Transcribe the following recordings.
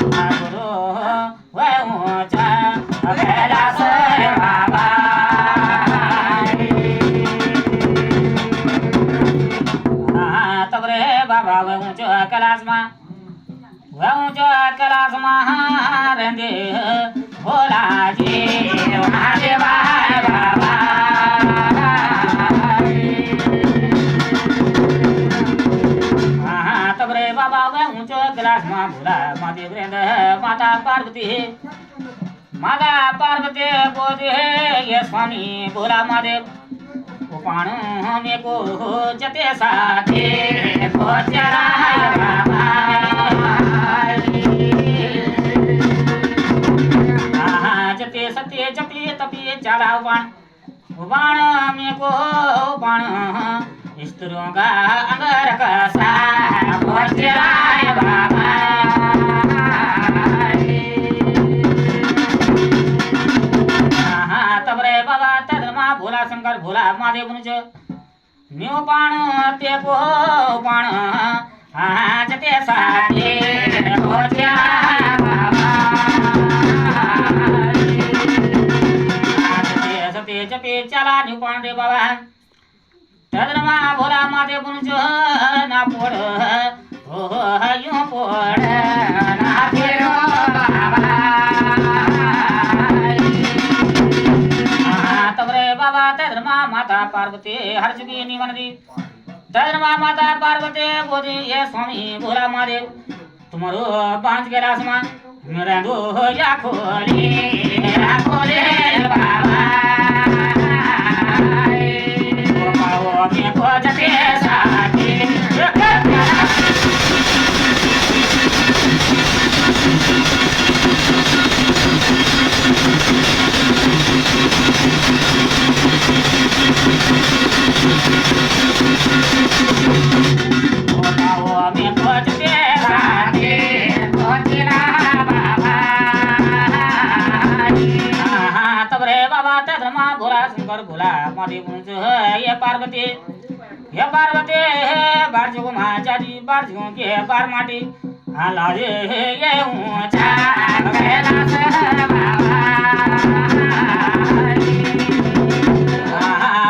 गुरु वह ऊंचा कैलाश बाबा तब रे बाबा वह ऊंचो कैलाश में वह ऊंचो कैलाश में रहंदे भोला जी महादेवा बाबा तब रे बाबा वह ऊंचो कैलाश में भोला महादेव रहंदे माता पार्वती बोधे ये स्वामी भोला महादेव उपाण में को जते साथे को चराय बाबा जते सत्य जपे तपे चला उबाण में को उबाण स्त्रियों का अंगर कसा को चराय बाबा तब रे बाबा तदमा भोला शंकर भोला महादेव नुज न्यू पाण ते को पाण जते साथे होत्या बाबा जते जपे चला न्यू पाण रे बाबा तदमा भोला महादेव नुज ना पोड़ हो यूं पोड़ ना फेरो बाबा बाबा तद्रमा माता पार्वती हर चुकी निवन दी तद्रमा माता पार्वती बोधी ये स्वामी भोला महादेव तुम्हारो बांझ के रासमा मेरा दो या खोले बाबा ओ पाओ में को जते साथे भोला महादेव ये पार्वती बारजो महाचारी बारजो के बार माटी लाजे ये ऊंचा कैलाश बाबा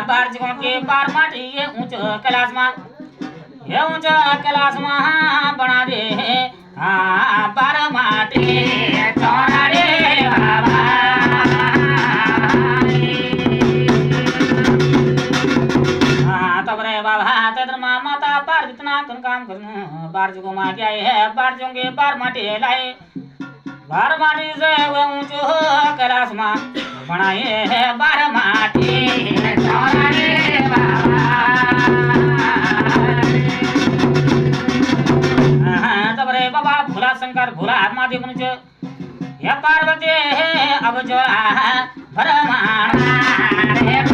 बारजो के बार माटी ये ऊंचो कैलाश में ये ऊंचो कैलाश में बना दे बार माटी चौरा रे बाबा बाबा तद्रमा माता पार्वती ना काम करनु बारजो को मा क्या है बारजो के बार माटी लाए बार माटी से वो ऊंचो कैलाश में बनाए है बार माटी चौरा रे बाबा तब रे बाबा भोला शंकर भोला महादेव नुज या पार्वती अब जो भरमाना रे